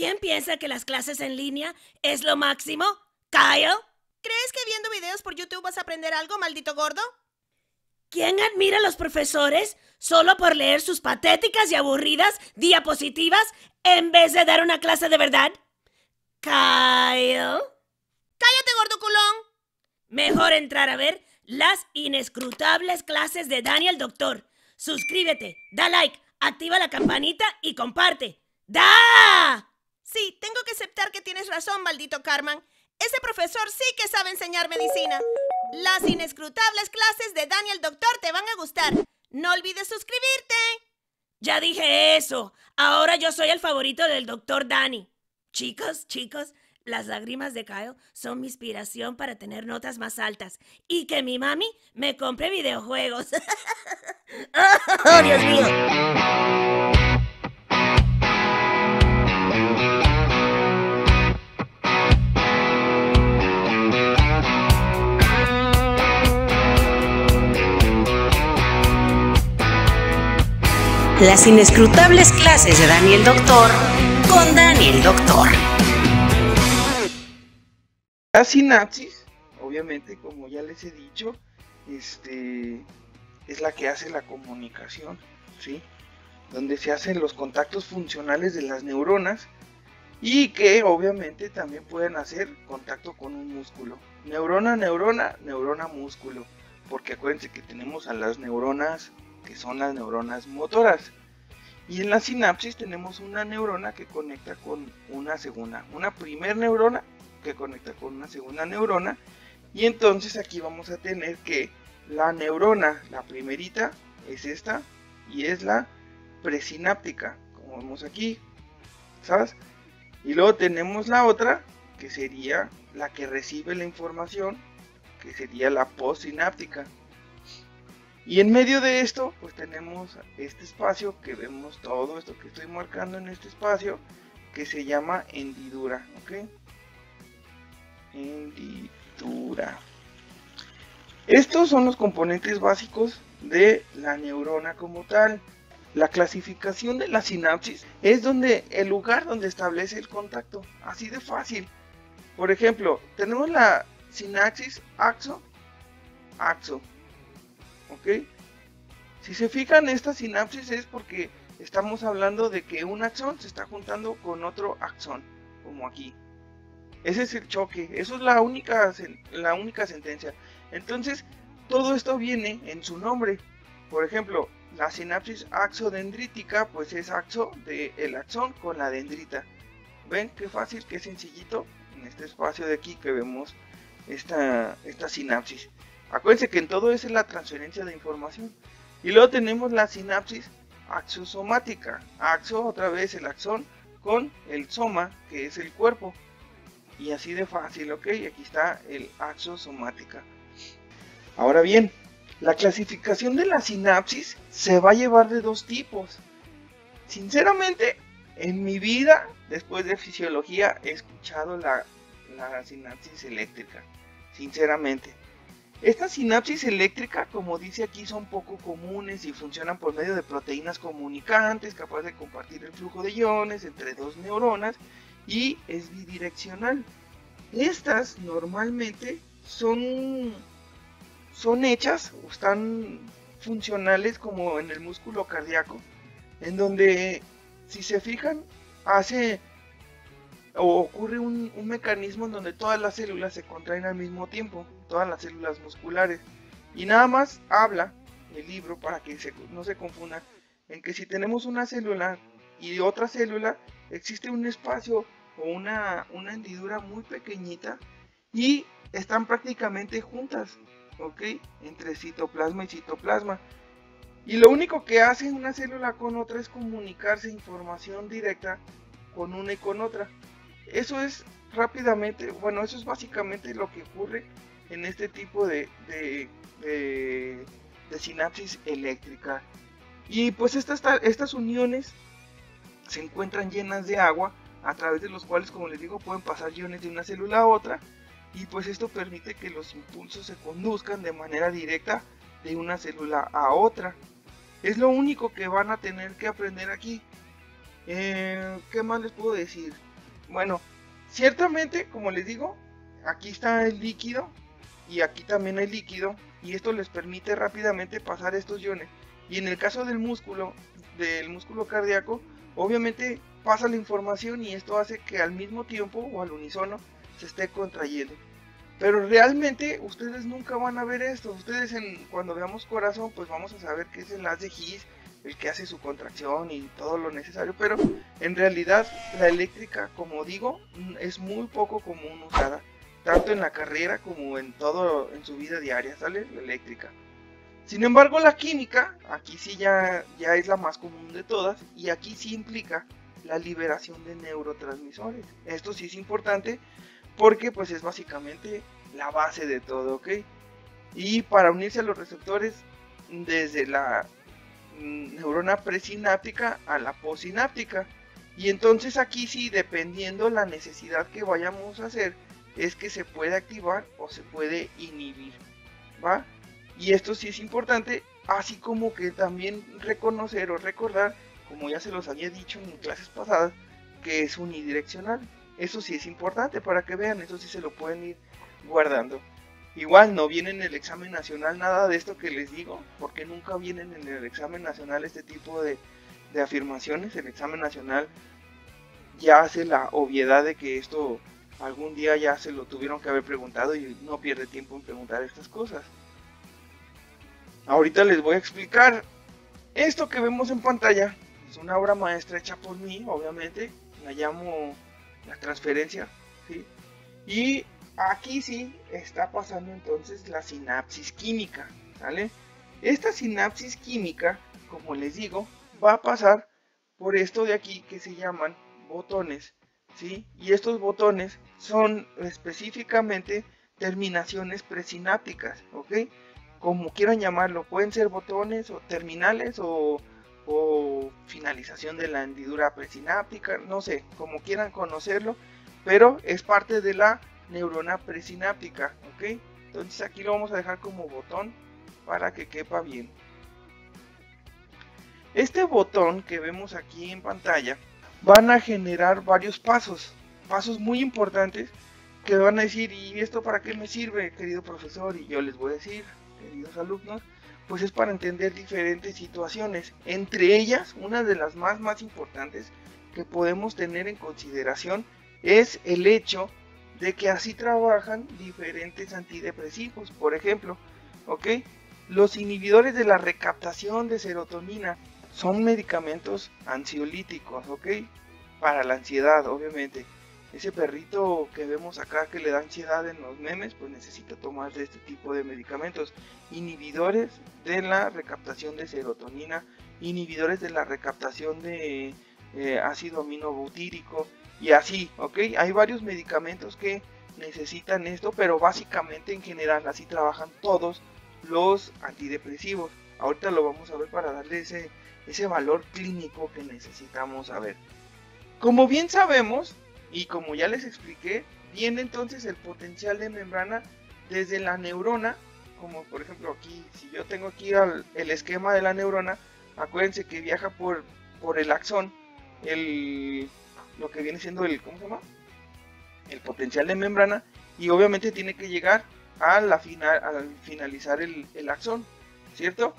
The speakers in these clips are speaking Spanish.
¿Quién piensa que las clases en línea es lo máximo? ¿Kyle? ¿Crees que viendo videos por YouTube vas a aprender algo, maldito gordo? ¿Quién admira a los profesores solo por leer sus patéticas y aburridas diapositivas en vez de dar una clase de verdad? ¿Kyle? ¡Cállate, gordo culón! Mejor entrar a ver las inescrutables clases de Daniel Doctor. Suscríbete, da like, activa la campanita y comparte. ¡Da! Sí, tengo que aceptar que tienes razón, maldito Carman. Ese profesor sí que sabe enseñar medicina. Las inescrutables clases de Daniel Doctor te van a gustar. No olvides suscribirte. Ya dije eso. Ahora yo soy el favorito del Dr. Danny. Chicos, las lágrimas de Kyle son mi inspiración para tener notas más altas y que mi mami me compre videojuegos. ¡Oh, Dios mío! Las inescrutables clases de Daniel Doctor con Daniel Doctor. La sinapsis, obviamente, como ya les he dicho, es la que hace la comunicación, ¿sí? Donde se hacen los contactos funcionales de las neuronas y que obviamente también pueden hacer contacto con un músculo. Neurona, neurona, neurona, músculo. Porque acuérdense que tenemos a las neuronas que son las neuronas motoras. Y en la sinapsis tenemos una neurona que conecta con una primer neurona que conecta con una segunda neurona. Y entonces aquí vamos a tener que la neurona, la primerita, es esta y es la presináptica, como vemos aquí, ¿sabes? Y luego tenemos la otra, que sería la que recibe la información, que sería la postsináptica. Y en medio de esto, pues tenemos este espacio que vemos todo esto que estoy marcando en este espacio, que se llama hendidura, ¿ok? Hendidura. Estos son los componentes básicos de la neurona como tal. La clasificación de la sinapsis es el lugar donde establece el contacto, así de fácil. Por ejemplo, tenemos la sinapsis axo-axo. ¿Ok? Si se fijan, esta sinapsis es porque estamos hablando de que un axón se está juntando con otro axón, como aquí. Ese es el choque, eso es la única sentencia. Entonces, todo esto viene en su nombre. Por ejemplo, la sinapsis axodendrítica, pues es axo del axón con la dendrita. ¿Ven qué fácil, qué sencillito? En este espacio de aquí que vemos esta sinapsis. Acuérdense que en todo eso es la transferencia de información. Y luego tenemos la sinapsis axosomática. Axo, otra vez el axón con el soma, que es el cuerpo. Y así de fácil, ¿ok? Aquí está el axosomática. Ahora bien, la clasificación de la sinapsis se va a llevar de dos tipos. Sinceramente, en mi vida, después de fisiología, he escuchado la sinapsis eléctrica. Sinceramente. Esta sinapsis eléctrica, como dice aquí, son poco comunes y funcionan por medio de proteínas comunicantes capaces de compartir el flujo de iones entre dos neuronas y es bidireccional. Estas normalmente son hechas o están funcionales como en el músculo cardíaco, en donde, si se fijan, ocurre un mecanismo en donde todas las células se contraen al mismo tiempo, todas las células musculares. Y nada más habla el libro, para que no se confunda, en que si tenemos una célula y otra célula, existe un espacio o una hendidura muy pequeñita y están prácticamente juntas, ¿ok? Entre citoplasma y citoplasma. Y lo único que hace una célula con otra es comunicarse información directa con una y con otra. Eso es eso es básicamente lo que ocurre en este tipo de sinapsis eléctrica. Y pues estas uniones se encuentran llenas de agua, a través de los cuales, como les digo, pueden pasar iones de una célula a otra, y pues esto permite que los impulsos se conduzcan de manera directa de una célula a otra. Es lo único que van a tener que aprender aquí. ¿Qué más les puedo decir? Bueno, ciertamente, como les digo, aquí está el líquido y aquí también hay líquido, y esto les permite rápidamente pasar estos iones. Y en el caso del músculo cardíaco, obviamente pasa la información y esto hace que al mismo tiempo o al unísono se esté contrayendo. Pero realmente ustedes nunca van a ver esto. Ustedes cuando veamos corazón, pues vamos a saber que es el haz de His el que hace su contracción y todo lo necesario, pero en realidad la eléctrica, como digo, es muy poco común usada, tanto en la carrera como en su vida diaria, ¿sale? La eléctrica. Sin embargo, la química, aquí sí ya es la más común de todas, y aquí sí implica la liberación de neurotransmisores. Esto sí es importante porque pues es básicamente la base de todo, ¿ok? Y para unirse a los receptores desde la neurona presináptica a la postsináptica, y entonces aquí sí, dependiendo la necesidad que vayamos a hacer, es que se puede activar o se puede inhibir, ¿va? Y esto sí es importante, así como que también reconocer o recordar, como ya se los había dicho en clases pasadas, que es unidireccional. Eso sí es importante para que vean, eso sí se lo pueden ir guardando. Igual no viene en el examen nacional nada de esto que les digo, porque nunca vienen en el examen nacional este tipo de afirmaciones. El examen nacional ya hace la obviedad de que esto algún día ya se lo tuvieron que haber preguntado y no pierde tiempo en preguntar estas cosas. Ahorita les voy a explicar. Esto que vemos en pantalla es una obra maestra hecha por mí, obviamente. La llamo la transferencia, ¿sí? Y aquí sí está pasando entonces la sinapsis química, ¿sale? Esta sinapsis química, como les digo, va a pasar por esto de aquí que se llaman botones, ¿sí? Y estos botones son específicamente terminaciones presinápticas, ¿ok? Como quieran llamarlo, pueden ser botones o terminales o finalización de la hendidura presináptica, no sé, como quieran conocerlo, pero es parte de la neurona presináptica, ¿ok? Entonces aquí lo vamos a dejar como botón para que quepa bien. Este botón que vemos aquí en pantalla van a generar varios pasos muy importantes que van a decir, ¿y esto para qué me sirve, querido profesor? Y yo les voy a decir, queridos alumnos, pues es para entender diferentes situaciones. Entre ellas, una de las más importantes que podemos tener en consideración es el hecho de que así trabajan diferentes antidepresivos. Por ejemplo, ¿ok? Los inhibidores de la recaptación de serotonina son medicamentos ansiolíticos, ¿ok? Para la ansiedad, obviamente. Ese perrito que vemos acá que le da ansiedad en los memes, pues necesita tomar de este tipo de medicamentos. Inhibidores de la recaptación de serotonina, inhibidores de la recaptación de ácido aminobutírico y así, ¿ok? Hay varios medicamentos que necesitan esto, pero básicamente en general así trabajan todos los antidepresivos. Ahorita lo vamos a ver para darle ese valor clínico que necesitamos saber. Como bien sabemos, y como ya les expliqué, viene entonces el potencial de membrana desde la neurona, como por ejemplo aquí, si yo tengo aquí el esquema de la neurona, acuérdense que viaja por el axón, lo que viene siendo ¿cómo se llama? El potencial de membrana, y obviamente tiene que llegar al finalizar el axón, ¿cierto?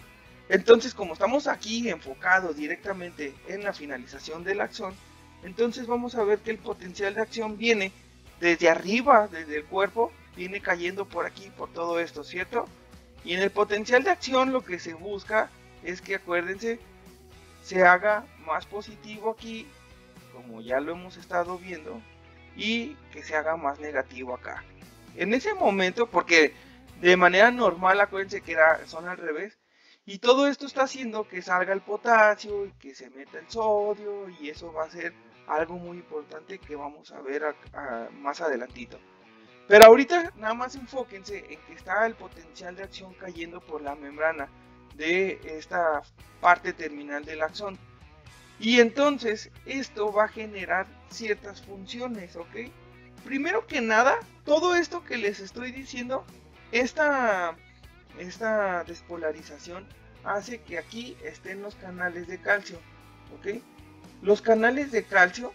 Entonces, como estamos aquí enfocados directamente en la finalización del axón, entonces vamos a ver que el potencial de acción viene desde arriba, desde el cuerpo, viene cayendo por aquí, por todo esto, ¿cierto? Y en el potencial de acción lo que se busca es que, acuérdense, se haga más positivo aquí, como ya lo hemos estado viendo, y que se haga más negativo acá. En ese momento, porque de manera normal, acuérdense que son al revés, y todo esto está haciendo que salga el potasio y que se meta el sodio, y eso va a ser algo muy importante que vamos a ver más adelantito. Pero ahorita nada más enfóquense en que está el potencial de acción cayendo por la membrana de esta parte terminal del axón. Y entonces esto va a generar ciertas funciones, ¿ok? Primero que nada, todo esto que les estoy diciendo, esta despolarización hace que aquí estén los canales de calcio, ¿ok? Los canales de calcio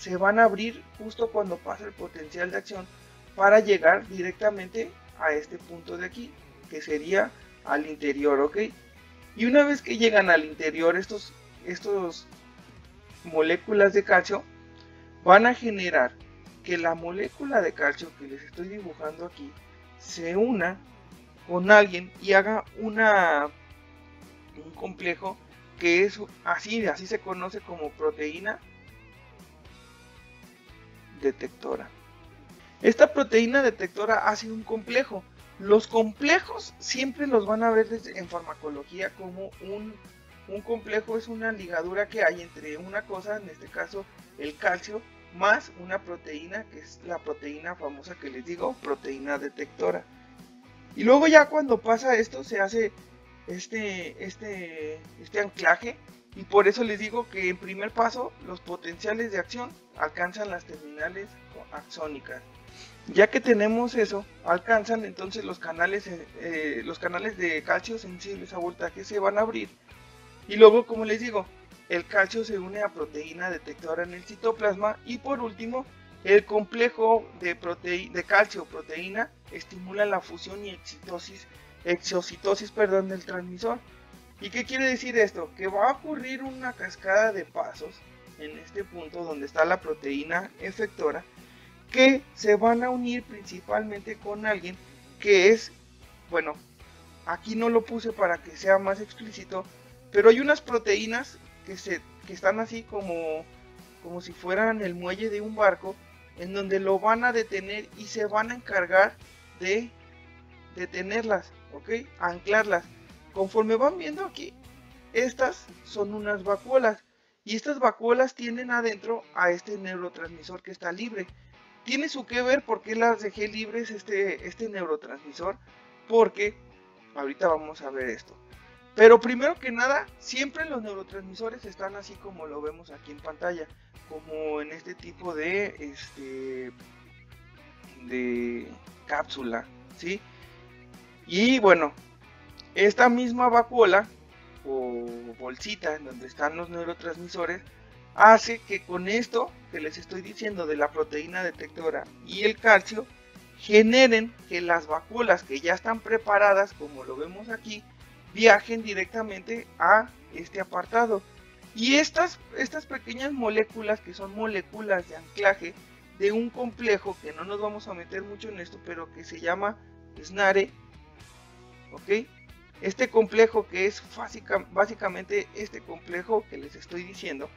se van a abrir justo cuando pasa el potencial de acción para llegar directamente a este punto de aquí, que sería al interior, ¿ok? Y una vez que llegan al interior, estos moléculas de calcio van a generar que la molécula de calcio que les estoy dibujando aquí se una con alguien y haga un complejo que es así se conoce como proteína detectora. Esta proteína detectora hace un complejo. Los complejos siempre los van a ver en farmacología como un complejo es una ligadura que hay entre una cosa, en este caso el calcio, más una proteína que es la proteína famosa que les digo, proteína detectora. Y luego ya cuando pasa esto se hace este anclaje, y por eso les digo que en primer paso los potenciales de acción alcanzan las terminales axónicas. Ya que tenemos eso, alcanzan entonces los canales de calcio sensibles a voltaje se van a abrir, y luego, como les digo, el calcio se une a proteína detectora en el citoplasma, y por último el complejo de calcio proteína estimula la fusión y exocitosis del transmisor. ¿Y qué quiere decir esto? Que va a ocurrir una cascada de pasos en este punto donde está la proteína efectora, que se van a unir principalmente con alguien que es, bueno, aquí no lo puse para que sea más explícito, pero hay unas proteínas que están así como si fueran el muelle de un barco, en donde lo van a detener y se van a encargar de detenerlas, ¿ok? Anclarlas. Conforme van viendo aquí, estas son unas vacuolas, y estas vacuolas tienen adentro a este neurotransmisor que está libre. Tiene su que ver por qué las dejé libres este neurotransmisor, porque ahorita vamos a ver esto. Pero primero que nada, siempre los neurotransmisores están así como lo vemos aquí en pantalla, como en este tipo de cápsula, ¿sí? Y bueno, esta misma vacuola o bolsita en donde están los neurotransmisores hace que con esto que les estoy diciendo de la proteína detectora y el calcio generen que las vacuolas que ya están preparadas, como lo vemos aquí, viajen directamente a este apartado. Y estas pequeñas moléculas, que son moléculas de anclaje de un complejo, que no nos vamos a meter mucho en esto, pero que se llama SNARE, ¿ok? Este complejo, que es básicamente este complejo que les estoy diciendo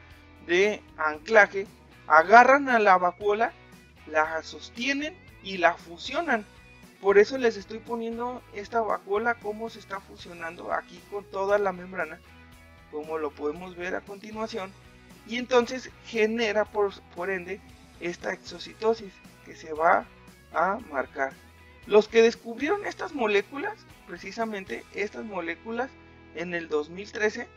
de anclaje, agarran a la vacuola, la sostienen y la fusionan. Por eso les estoy poniendo esta vacuola cómo se está fusionando aquí con toda la membrana, como lo podemos ver a continuación, y entonces genera por ende esta exocitosis que se va a marcar. Los que descubrieron estas moléculas, precisamente estas moléculas, en el 2013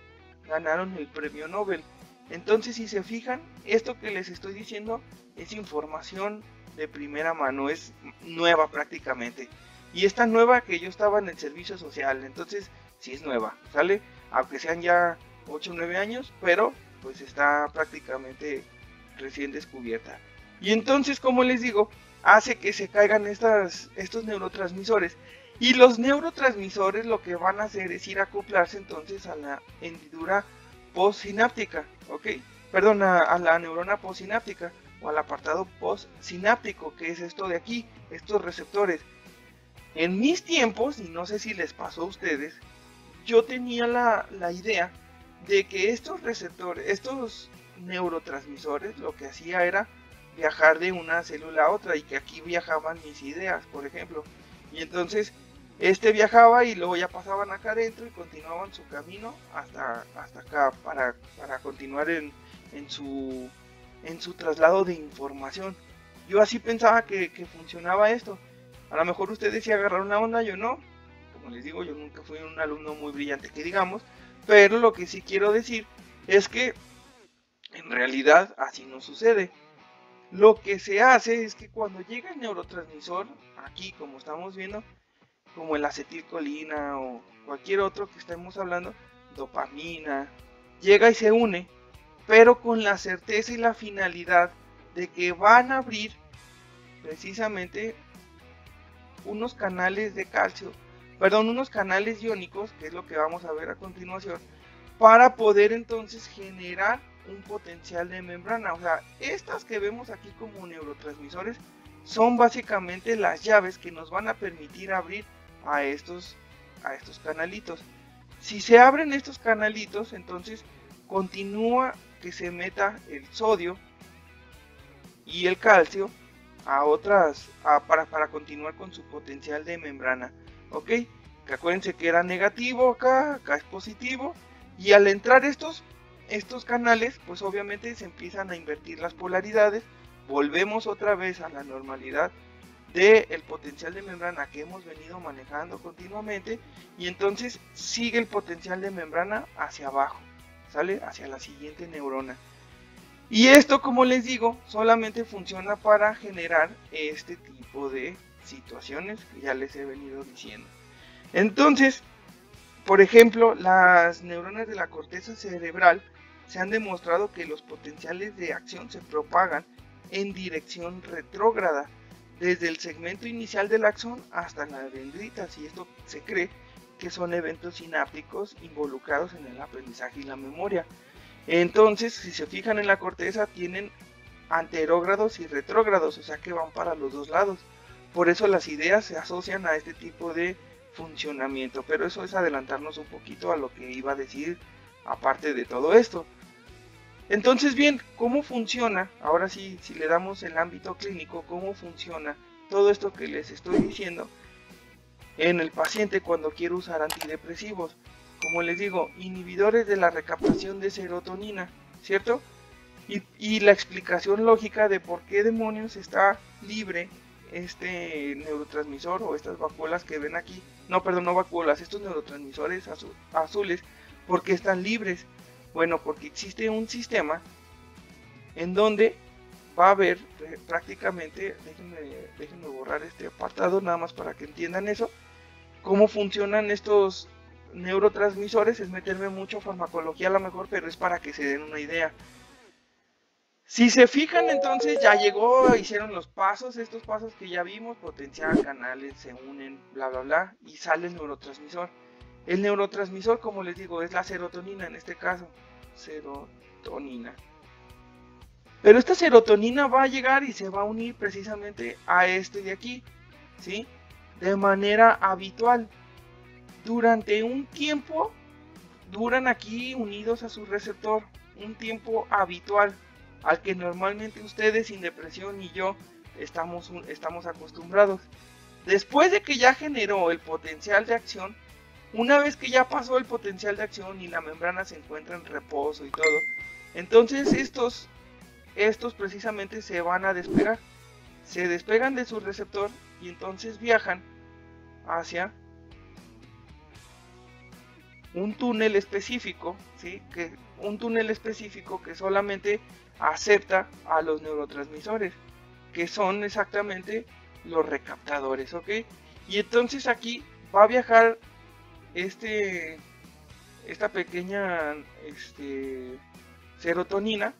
ganaron el premio Nobel. Entonces, si se fijan, esto que les estoy diciendo es información de primera mano, es nueva prácticamente. Y esta nueva que yo estaba en el servicio social, entonces sí es nueva, ¿sale? Aunque sean ya 8 o 9 años, pero pues está prácticamente recién descubierta. Y entonces, como les digo, hace que se caigan estos neurotransmisores. Y los neurotransmisores lo que van a hacer es ir a acoplarse entonces a la hendidura postsináptica, ¿ok? Perdón, a la neurona postsináptica o al apartado postsináptico, que es esto de aquí, estos receptores. En mis tiempos, y no sé si les pasó a ustedes, yo tenía la idea de que estos receptores, estos neurotransmisores, lo que hacía era viajar de una célula a otra, y que aquí viajaban mis ideas, por ejemplo. Y entonces viajaba y luego ya pasaban acá adentro y continuaban su camino hasta acá para continuar en su traslado de información. Yo así pensaba que funcionaba esto. A lo mejor ustedes sí agarraron la onda, yo no. Como les digo, yo nunca fui un alumno muy brillante que digamos, pero lo que sí quiero decir es que en realidad así no sucede. Lo que se hace es que cuando llega el neurotransmisor, aquí como estamos viendo, como el acetilcolina o cualquier otro que estemos hablando, dopamina, llega y se une, pero con la certeza y la finalidad de que van a abrir precisamente unos canales de calcio, perdón, unos canales iónicos, que es lo que vamos a ver a continuación, para poder entonces generar un potencial de membrana. O sea, estas que vemos aquí como neurotransmisores son básicamente las llaves que nos van a permitir abrir a estos canalitos. Si se abren estos canalitos, entonces continúa que se meta el sodio y el calcio a para continuar con su potencial de membrana. Ok, que acuérdense que era negativo acá es positivo, y al entrar estos canales, pues obviamente se empiezan a invertir las polaridades, volvemos otra vez a la normalidad del potencial de membrana que hemos venido manejando continuamente, y entonces sigue el potencial de membrana hacia abajo, sale hacia la siguiente neurona. Y esto, como les digo, solamente funciona para generar este tipo de situaciones que ya les he venido diciendo. Entonces, por ejemplo, las neuronas de la corteza cerebral se han demostrado que los potenciales de acción se propagan en dirección retrógrada, desde el segmento inicial del axón hasta las dendritas, y esto se cree que son eventos sinápticos involucrados en el aprendizaje y la memoria. Entonces, si se fijan en la corteza, tienen anterógrados y retrógrados, o sea que van para los dos lados. Por eso las ideas se asocian a este tipo de funcionamiento, pero eso es adelantarnos un poquito a lo que iba a decir aparte de todo esto. Entonces, bien, ¿cómo funciona? Ahora sí, si le damos el ámbito clínico, ¿cómo funciona todo esto que les estoy diciendo en el paciente cuando quiere usar antidepresivos? Como les digo, inhibidores de la recaptación de serotonina, ¿cierto? Y la explicación lógica de por qué demonios está libre este neurotransmisor o estas vacuolas que ven aquí. No, perdón, no vacuolas, estos neurotransmisores azules, ¿por qué están libres? Bueno, porque existe un sistema en donde va a haber prácticamente, déjenme borrar este apartado nada más para que entiendan eso, cómo funcionan estos neurotransmisores. Es meterme mucho farmacología a lo mejor, pero es para que se den una idea. Si se fijan, entonces ya llegó, hicieron los pasos, estos pasos que ya vimos, potencial, canales, se unen, bla bla bla, y sale el neurotransmisor. El neurotransmisor, como les digo, es la serotonina en este caso, serotonina. Pero esta serotonina va a llegar y se va a unir precisamente a este de aquí, ¿sí? De manera habitual. Durante un tiempo, duran aquí unidos a su receptor, un tiempo habitual, al que normalmente ustedes sin depresión y yo estamos acostumbrados. Después de que ya generó el potencial de acción, una vez que ya pasó el potencial de acción y la membrana se encuentra en reposo y todo, entonces estos precisamente se van a despegar, se despegan de su receptor y entonces viajan hacia un túnel específico, ¿sí? Un túnel específico que solamente acepta a los neurotransmisores, que son exactamente los recaptadores, ¿ok? Y entonces aquí va a viajar esta pequeña serotonina,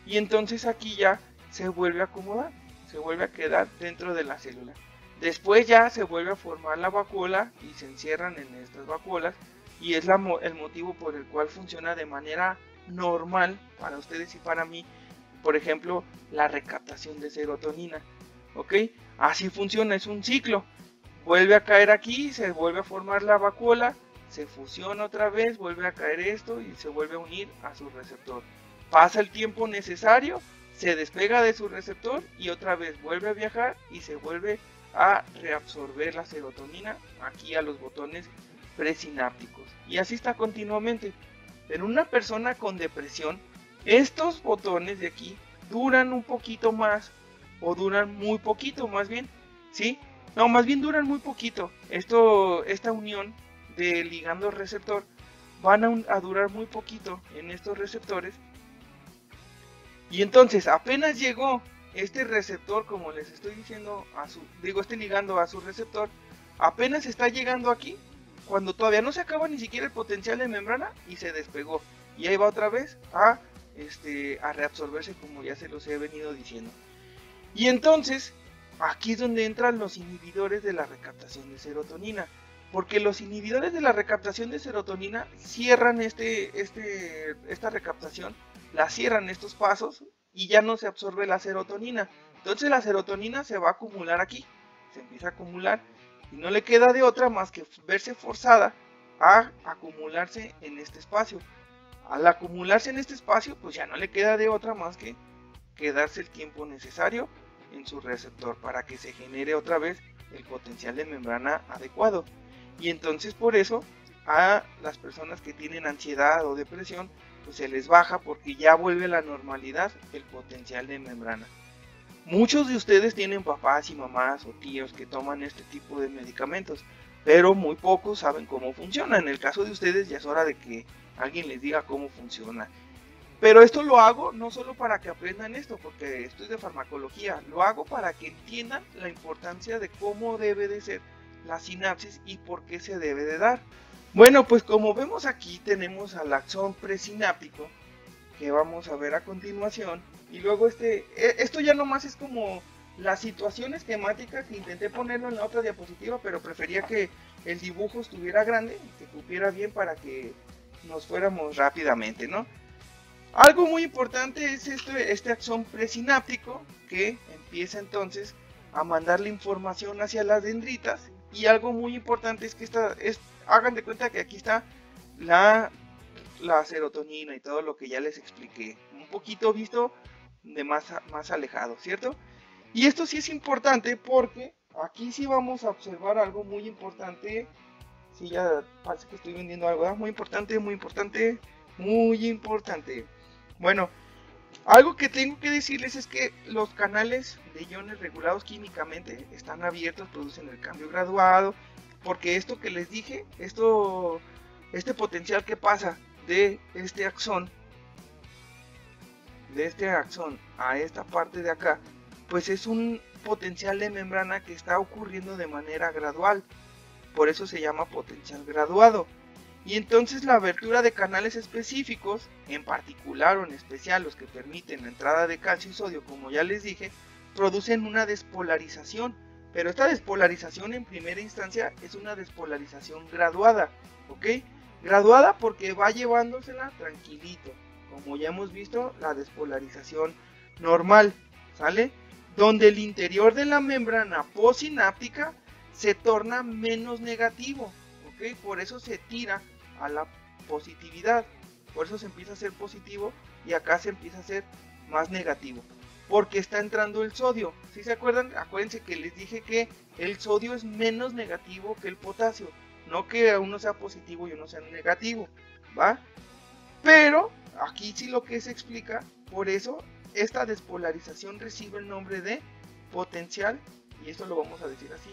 y entonces aquí ya se vuelve a acomodar, se vuelve a quedar dentro de la célula. Después ya se vuelve a formar la vacuola y se encierran en estas vacuolas, y es el motivo por el cual funciona de manera normal para ustedes y para mí, por ejemplo, la recaptación de serotonina, ¿ok? Así funciona, es un ciclo. Vuelve a caer aquí, se vuelve a formar la vacuola, se fusiona otra vez, vuelve a caer esto y se vuelve a unir a su receptor. Pasa el tiempo necesario, se despega de su receptor y otra vez vuelve a viajar y se vuelve a reabsorber la serotonina aquí a los botones presinápticos. Y así está continuamente. En una persona con depresión, estos botones de aquí duran un poquito más, o duran muy poquito más bien, ¿sí? No, más bien duran muy poquito. Esta unión de ligando receptor van a durar muy poquito en estos receptores. Y entonces apenas llegó este receptor, como les estoy diciendo, este ligando a su receptor, apenas está llegando aquí, cuando todavía no se acaba ni siquiera el potencial de membrana y se despegó. Y ahí va otra vez a a reabsorberse, como ya se los he venido diciendo. Y entonces aquí es donde entran los inhibidores de la recaptación de serotonina, porque los inhibidores de la recaptación de serotonina cierran esta recaptación, la cierran estos pasos y ya no se absorbe la serotonina. Entonces la serotonina se va a acumular aquí, se empieza a acumular y no le queda de otra más que verse forzada a acumularse en este espacio. Al acumularse en este espacio, pues ya no le queda de otra más que quedarse el tiempo necesario en su receptor para que se genere otra vez el potencial de membrana adecuado. Y entonces por eso a las personas que tienen ansiedad o depresión, pues se les baja porque ya vuelve a la normalidad el potencial de membrana. Muchos de ustedes tienen papás y mamás o tíos que toman este tipo de medicamentos, pero muy pocos saben cómo funciona. En el caso de ustedes ya es hora de que alguien les diga cómo funciona. Pero esto lo hago no solo para que aprendan esto, porque esto es de farmacología, lo hago para que entiendan la importancia de cómo debe de ser la sinapsis y por qué se debe de dar. Bueno, pues como vemos aquí tenemos al axón presináptico, que vamos a ver a continuación, y luego esto ya nomás es como la situación esquemática que intenté ponerlo en la otra diapositiva, pero prefería que el dibujo estuviera grande, que cupiera bien para que nos fuéramos rápidamente, ¿no? Algo muy importante es este axón presináptico que empieza entonces a mandar la información hacia las dendritas, y algo muy importante es que hagan de cuenta que aquí está la serotonina y todo lo que ya les expliqué, un poquito visto de más alejado, ¿cierto? Y esto sí es importante porque aquí sí vamos a observar algo muy importante. Sí, ya parece que estoy vendiendo algo, ¿verdad? Muy importante, muy importante, muy importante. Bueno, algo que tengo que decirles es que los canales de iones regulados químicamente están abiertos, producen el cambio graduado, porque esto que les dije, este potencial que pasa de este axón a esta parte de acá, pues es un potencial de membrana que está ocurriendo de manera gradual, por eso se llama potencial graduado. Y entonces la abertura de canales específicos, en particular o en especial los que permiten la entrada de calcio y sodio, como ya les dije, producen una despolarización, pero esta despolarización en primera instancia es una despolarización graduada, ¿ok? Graduada porque va llevándosela tranquilito, como ya hemos visto la despolarización normal, ¿sale? Donde el interior de la membrana postsináptica se torna menos negativo, ¿ok? Por eso se tira a la positividad, por eso se empieza a ser positivo y acá se empieza a ser más negativo, porque está entrando el sodio. ¿Sí se acuerdan? Acuérdense que les dije que el sodio es menos negativo que el potasio, no que uno sea positivo y uno sea negativo, ¿va? Pero aquí sí lo que se explica, por eso esta despolarización recibe el nombre de potencial, y esto lo vamos a decir así,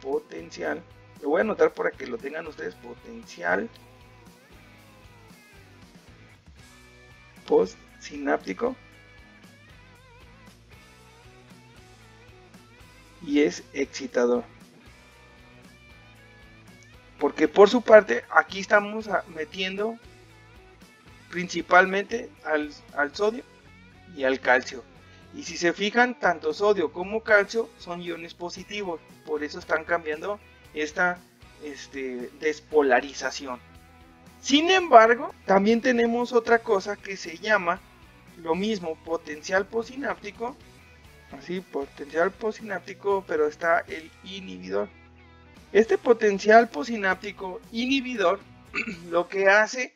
potencial. Lo voy a anotar para que lo tengan ustedes, potencial postsináptico, y es excitador, porque por su parte aquí estamos metiendo principalmente al sodio y al calcio. Y si se fijan, tanto sodio como calcio son iones positivos, por eso están cambiando esta despolarización. Sin embargo, también tenemos otra cosa que se llama lo mismo, potencial postsináptico, así, potencial postsináptico, pero está el inhibidor. Este potencial postsináptico inhibidor lo que hace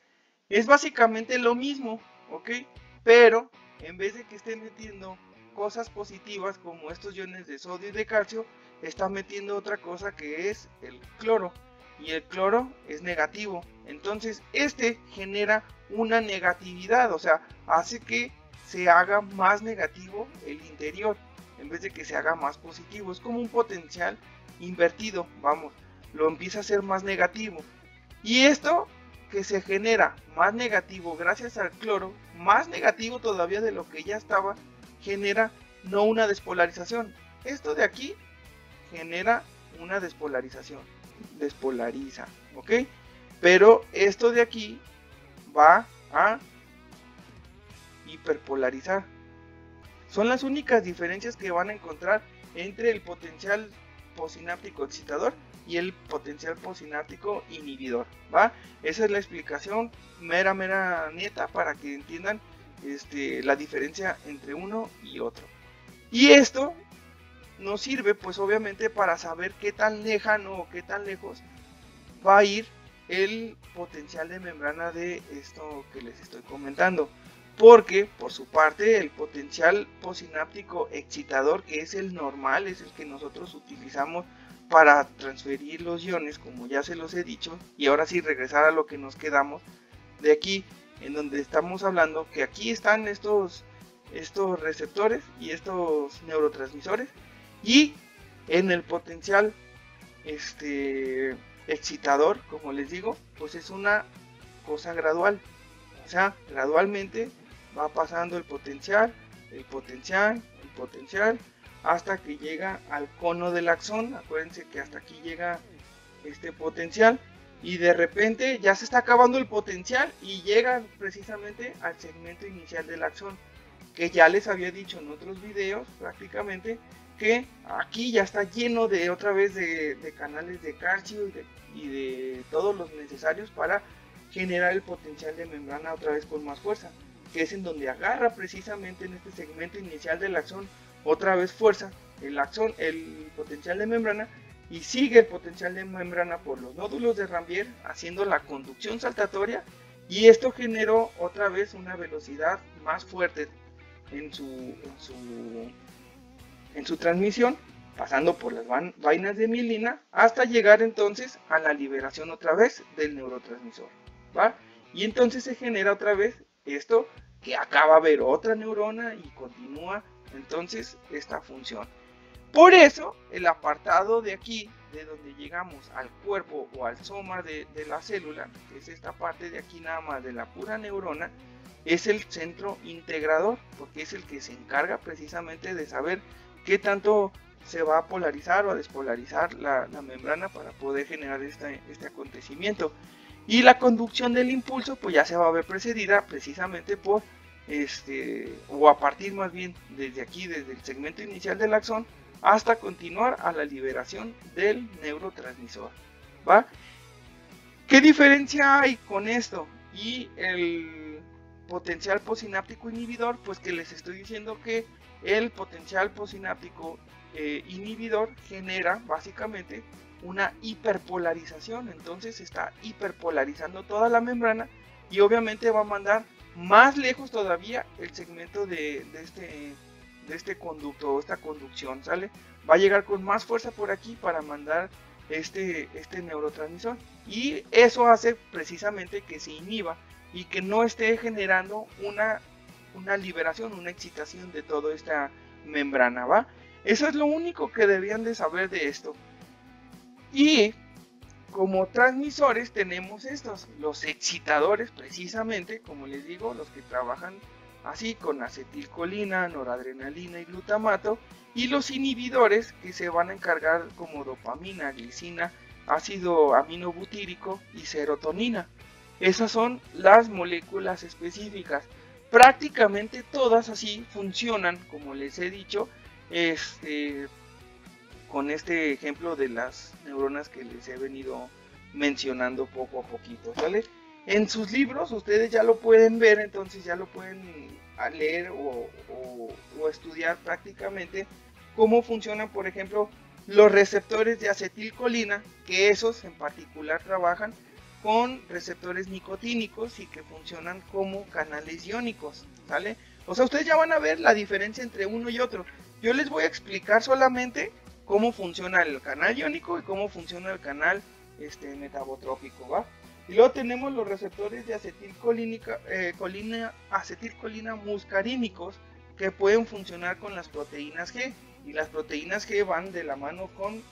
es básicamente lo mismo, ¿ok? Pero en vez de que esté metiendo cosas positivas como estos iones de sodio y de calcio, está metiendo otra cosa que es el cloro, y el cloro es negativo. Entonces genera una negatividad, o sea, hace que se haga más negativo el interior en vez de que se haga más positivo. Es como un potencial invertido, vamos, lo empieza a hacer más negativo. Y esto que se genera más negativo gracias al cloro, más negativo todavía de lo que ya estaba, genera no una despolarización. Esto de aquí genera una despolarización, despolariza, ¿ok? Pero esto de aquí va a hiperpolarizar. Son las únicas diferencias que van a encontrar entre el potencial postsináptico excitador y el potencial postsináptico inhibidor, ¿va? Esa es la explicación mera neta para que entiendan la diferencia entre uno y otro. Y esto nos sirve pues obviamente para saber qué tan lejano o qué tan lejos va a ir el potencial de membrana de esto que les estoy comentando. Porque por su parte el potencial postsináptico excitador, que es el normal, es el que nosotros utilizamos para transferir los iones, como ya se los he dicho. Y ahora sí, regresar a lo que nos quedamos de aquí, en donde estamos hablando que aquí están estos receptores y estos neurotransmisores, y en el potencial excitador, como les digo, pues es una cosa gradual. O sea, gradualmente va pasando el potencial, hasta que llega al cono del axón. Acuérdense que hasta aquí llega este potencial, y de repente ya se está acabando el potencial y llega precisamente al segmento inicial del axón, que ya les había dicho en otros videos prácticamente que aquí ya está lleno de otra vez de canales de calcio y de todos los necesarios para generar el potencial de membrana otra vez con más fuerza, que es en donde agarra precisamente en este segmento inicial del axón otra vez fuerza el potencial de membrana, y sigue el potencial de membrana por los nódulos de Ranvier haciendo la conducción saltatoria, y esto generó otra vez una velocidad más fuerte en su transmisión, pasando por las vainas de mielina hasta llegar entonces a la liberación otra vez del neurotransmisor, ¿va? Y entonces se genera otra vez esto, que acaba de ver otra neurona y continúa entonces esta función. Por eso el apartado de aquí, de donde llegamos al cuerpo o al soma de la célula, que es esta parte de aquí nada más de la pura neurona, es el centro integrador, porque es el que se encarga precisamente de saber qué tanto se va a polarizar o a despolarizar la membrana para poder generar este acontecimiento. Y la conducción del impulso pues ya se va a ver precedida precisamente por o a partir más bien desde aquí, desde el segmento inicial del axón, hasta continuar a la liberación del neurotransmisor, ¿va? ¿Qué diferencia hay con esto y el potencial postsináptico inhibidor? Pues que les estoy diciendo que el potencial postsináptico inhibidor genera básicamente una hiperpolarización, entonces está hiperpolarizando toda la membrana y obviamente va a mandar más lejos todavía el segmento de este conducto o esta conducción, ¿sale? Va a llegar con más fuerza por aquí para mandar este neurotransmisor, y eso hace precisamente que se inhiba y que no esté generando una liberación, una excitación de toda esta membrana, ¿va? Eso es lo único que debían de saber de esto. Y como transmisores tenemos los excitadores, precisamente, como les digo, los que trabajan así con acetilcolina, noradrenalina y glutamato, y los inhibidores que se van a encargar como dopamina, glicina, ácido aminobutírico y serotonina. Esas son las moléculas específicas. Prácticamente todas así funcionan, como les he dicho, con este ejemplo de las neuronas que les he venido mencionando poco a poquito, ¿vale? En sus libros ustedes ya lo pueden ver, entonces ya lo pueden leer o estudiar prácticamente cómo funcionan, por ejemplo, los receptores de acetilcolina, que esos en particular trabajan con receptores nicotínicos y que funcionan como canales iónicos, ¿vale? O sea, ustedes ya van a ver la diferencia entre uno y otro. Yo les voy a explicar solamente cómo funciona el canal iónico y cómo funciona el canal metabotrópico, ¿va? Y luego tenemos los receptores de acetilcolina muscarínicos, que pueden funcionar con las proteínas G, y las proteínas G van de la mano con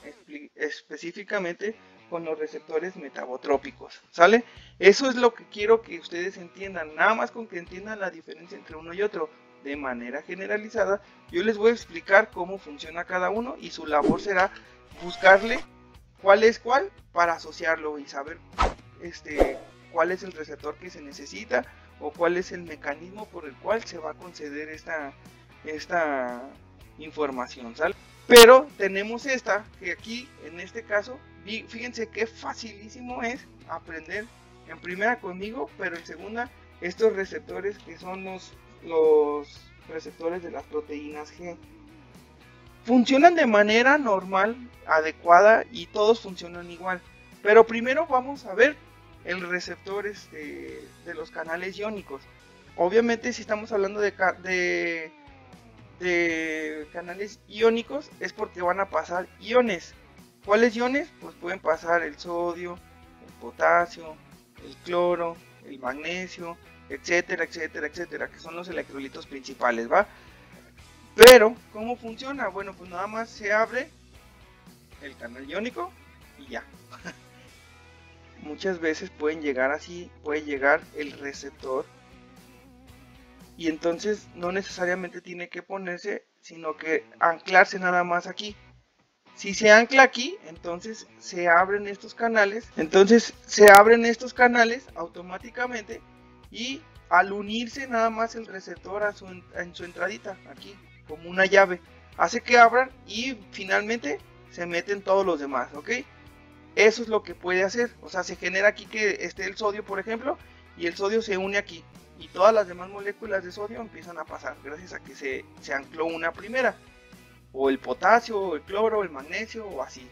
específicamente con los receptores metabotrópicos, ¿sale? Eso es lo que quiero que ustedes entiendan. Nada más con que entiendan la diferencia entre uno y otro de manera generalizada, yo les voy a explicar cómo funciona cada uno, y su labor será buscarle cuál es cuál para asociarlo y saber cuál es el receptor que se necesita, o cuál es el mecanismo por el cual se va a conceder esta información, ¿sale? Pero tenemos esta, que aquí en este caso, fíjense qué facilísimo es aprender en primera conmigo, pero en segunda estos receptores que son los receptores de las proteínas G. Funcionan de manera normal, adecuada, y todos funcionan igual. Pero primero vamos a ver el receptor de los canales iónicos. Obviamente si estamos hablando de canales iónicos es porque van a pasar iones. ¿Cuáles iones? Pues pueden pasar el sodio, el potasio, el cloro, el magnesio, etcétera, etcétera, etcétera, que son los electrolitos principales, ¿va? Pero, ¿cómo funciona? Bueno, pues nada más se abre el canal iónico y ya. Muchas veces pueden llegar así, puede llegar el receptor, y entonces no necesariamente tiene que ponerse, sino que anclarse nada más aquí. Si se ancla aquí, entonces se abren estos canales, automáticamente, y al unirse nada más el receptor en su entradita, aquí, como una llave, hace que abran y finalmente se meten todos los demás, ¿ok? Eso es lo que puede hacer, o sea, se genera aquí que esté el sodio, por ejemplo, y el sodio se une aquí, y todas las demás moléculas de sodio empiezan a pasar, gracias a que se ancló una primera, o el potasio, o el cloro, o el magnesio, o así.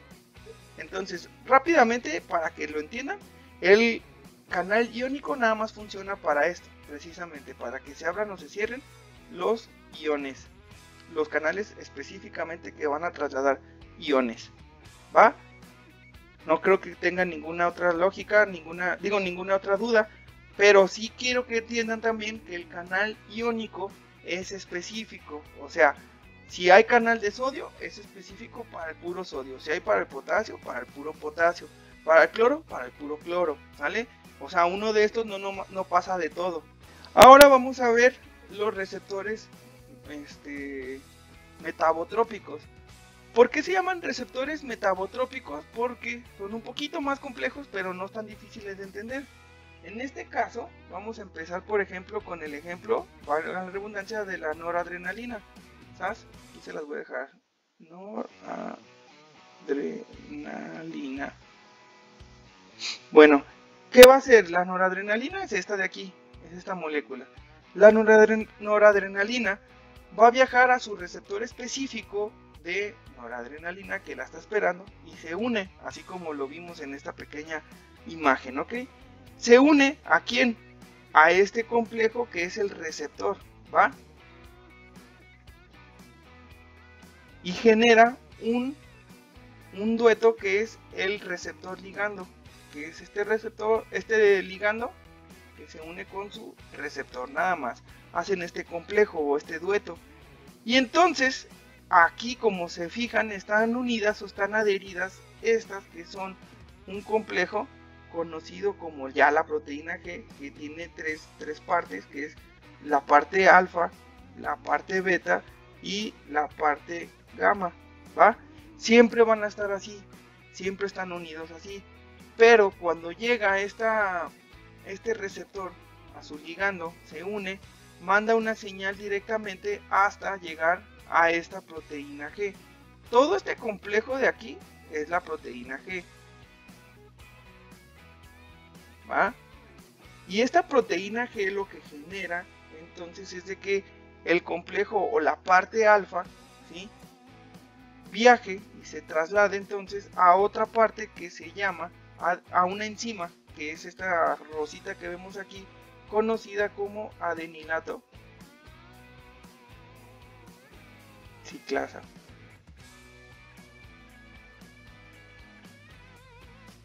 Entonces, rápidamente, para que lo entiendan, el canal iónico nada más funciona para esto, precisamente, para que se abran o se cierren los iones, los canales específicamente que van a trasladar iones, ¿va? No creo que tengan ninguna otra lógica, ninguna otra duda, pero sí quiero que entiendan también que el canal iónico es específico, o sea, si hay canal de sodio, es específico para el puro sodio, si hay para el potasio, para el puro potasio, para el cloro, para el puro cloro, ¿sale? O sea, uno de estos no pasa de todo. Ahora vamos a ver los receptores metabotrópicos. ¿Por qué se llaman receptores metabotrópicos? Porque son un poquito más complejos, pero no tan difíciles de entender. En este caso, vamos a empezar, por ejemplo, con el ejemplo, valga la redundancia, de la noradrenalina. ¿Sabes? Aquí se las voy a dejar. Noradrenalina. Bueno, ¿qué va a hacer? La noradrenalina es esta de aquí, es esta molécula. La noradrenalina va a viajar a su receptor específico de noradrenalina que la está esperando y se une, así como lo vimos en esta pequeña imagen, ¿ok? Se une ¿a quién? A este complejo que es el receptor, ¿va? Y genera un dueto que es el receptor ligando, que es este ligando que se une con su receptor, nada más. Hacen este complejo o este dueto. Y entonces, aquí como se fijan, están unidas o están adheridas estas que son un complejo conocido como ya la proteína G, que tiene tres partes, que es la parte alfa, la parte beta y la parte gamma, ¿va? Siempre van a estar así, siempre están unidos así, pero cuando llega este receptor a su ligando, se une, manda una señal directamente hasta llegar a esta proteína G. Todo este complejo de aquí es la proteína G, ¿va? Y esta proteína G lo que genera entonces es de que el complejo o la parte alfa, ¿sí?, viaje y se traslade entonces a otra parte que se llama a una enzima, que es esta rosita que vemos aquí, conocida como adenilato ciclasa.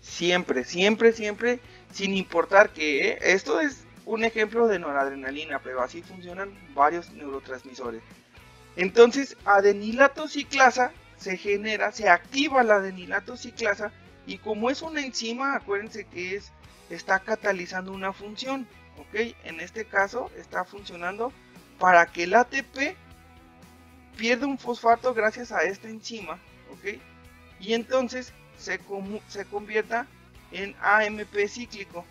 Siempre, sin importar que esto es un ejemplo de noradrenalina, pero así funcionan varios neurotransmisores. Entonces, adenilato ciclasa se activa la adenilato ciclasa, y como es una enzima, acuérdense que está catalizando una función, ¿ok? En este caso está funcionando para que el ATP pierda un fosfato gracias a esta enzima, ¿ok? Y entonces se convierta en AMP cíclico,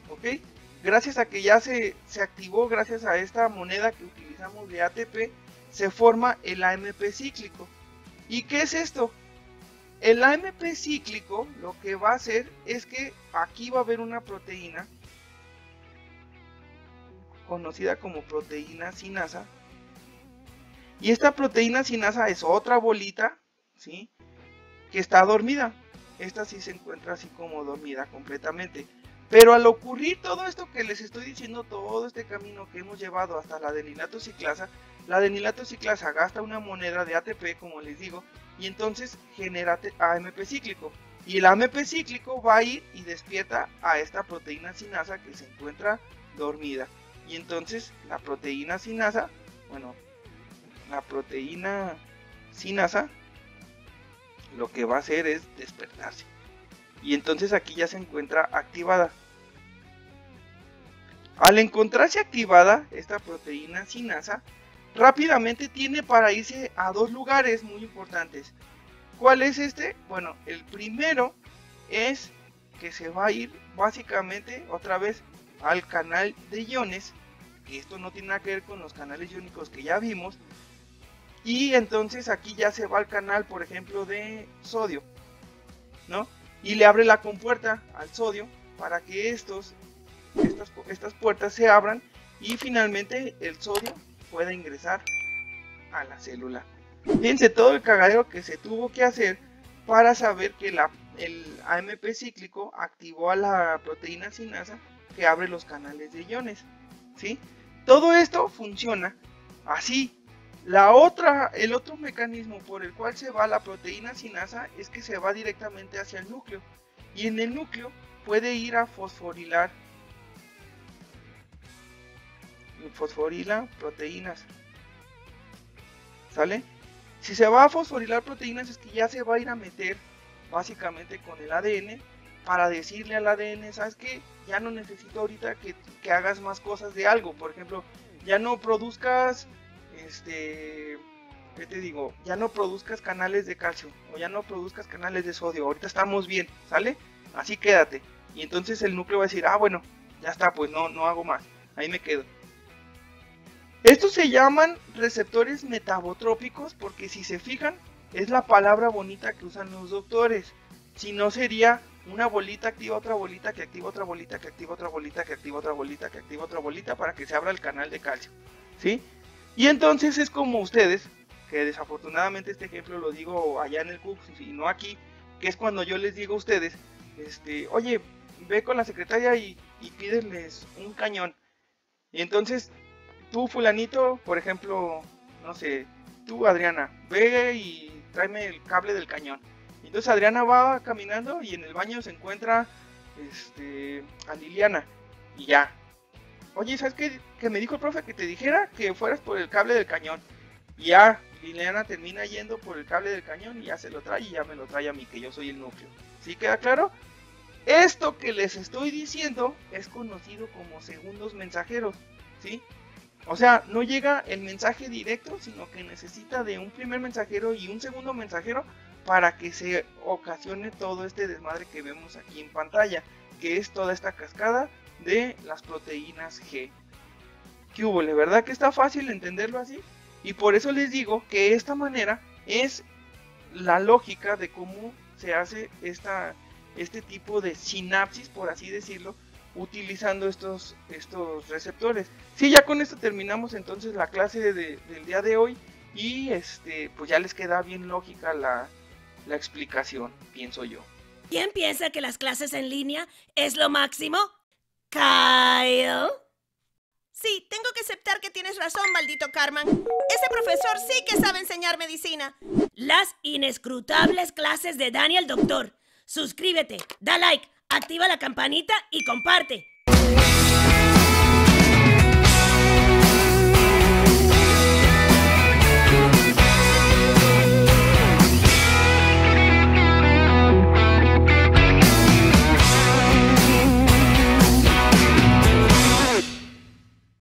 ¿ok? gracias a que ya se activó, gracias a esta moneda que utilizamos de ATP, se forma el AMP cíclico. ¿Y qué es esto? El AMP cíclico lo que va a hacer es que aquí va a haber una proteína conocida como proteína sinasa, y esta proteína sinasa es otra bolita, ¿sí?, que está dormida. Esta sí se encuentra así como dormida completamente. Pero al ocurrir todo esto que les estoy diciendo, todo este camino que hemos llevado hasta la adenilato ciclasa, la adenilato ciclasa gasta una moneda de ATP, como les digo, y entonces genera AMP cíclico. Y el AMP cíclico va a ir y despierta a esta proteína sinasa que se encuentra dormida. Y entonces la proteína sinasa, la proteína sinasa lo que va a hacer es despertarse. Y entonces aquí ya se encuentra activada. Al encontrarse activada esta proteína sinasa, rápidamente tiene para irse a dos lugares muy importantes. ¿Cuál es este? Bueno, el primero es que se va a ir básicamente otra vez al canal de iones, que esto no tiene nada que ver con los canales iónicos que ya vimos, y entonces aquí ya se va al canal, por ejemplo, de sodio, ¿no? Y le abre la compuerta al sodio para que estas puertas se abran y finalmente el sodio pueda ingresar a la célula. Fíjense todo el cagadero que se tuvo que hacer para saber que el AMP cíclico activó a la proteína sinasa que abre los canales de iones, ¿sí? Todo esto funciona así. El otro mecanismo por el cual se va la proteína sinasa es que se va directamente hacia el núcleo, y en el núcleo puede ir a fosforilar proteínas, ¿sale? Si se va a fosforilar proteínas es que ya se va a ir a meter básicamente con el ADN para decirle al ADN, ¿sabes qué? Ya no necesito ahorita que hagas más cosas de algo. Por ejemplo, ya no produzcas ¿qué te digo? Ya no produzcas canales de calcio o ya no produzcas canales de sodio, ahorita estamos bien, ¿sale? Así quédate. Y entonces el núcleo va a decir, bueno, ya está, pues no hago más, ahí me quedo. Estos se llaman receptores metabotrópicos porque, si se fijan, es la palabra bonita que usan los doctores. Si no, sería una bolita activa otra bolita, que activa otra bolita, que activa otra bolita, que activa otra bolita, que activa otra bolita, para que se abra el canal de calcio, ¿sí? Y entonces es como ustedes, que desafortunadamente este ejemplo lo digo allá en el CUCS y no aquí, que es cuando yo les digo a ustedes, oye, ve con la secretaria y pídeles un cañón. Y entonces tú, fulanito, por ejemplo, no sé, tú, Adriana, ve y tráeme el cable del cañón. Y entonces Adriana va caminando y en el baño se encuentra a Liliana y ya. Oye, ¿sabes qué? Que me dijo el profe que te dijera que fueras por el cable del cañón. Y ya, Liliana termina yendo por el cable del cañón y ya se lo trae y ya me lo trae a mí, que yo soy el núcleo. ¿Sí queda claro? Esto que les estoy diciendo es conocido como segundos mensajeros, ¿sí? O sea, no llega el mensaje directo, sino que necesita de un primer mensajero y un segundo mensajero para que se ocasione todo este desmadre que vemos aquí en pantalla, que es toda esta cascada de las proteínas G. ¿Qué hubo? ¿Verdad que está fácil entenderlo así? Y por eso les digo que esta manera es la lógica de cómo se hace este tipo de sinapsis, por así decirlo, utilizando estos receptores. Sí, ya con esto terminamos entonces la clase del día de hoy y pues ya les queda bien lógica la explicación, pienso yo. ¿Quién piensa que las clases en línea es lo máximo? ¿Kyle? Sí, tengo que aceptar que tienes razón, maldito Cartman. Ese profesor sí que sabe enseñar medicina. Las inescrutables clases de Dani el Doctor. Suscríbete, da like, activa la campanita y comparte.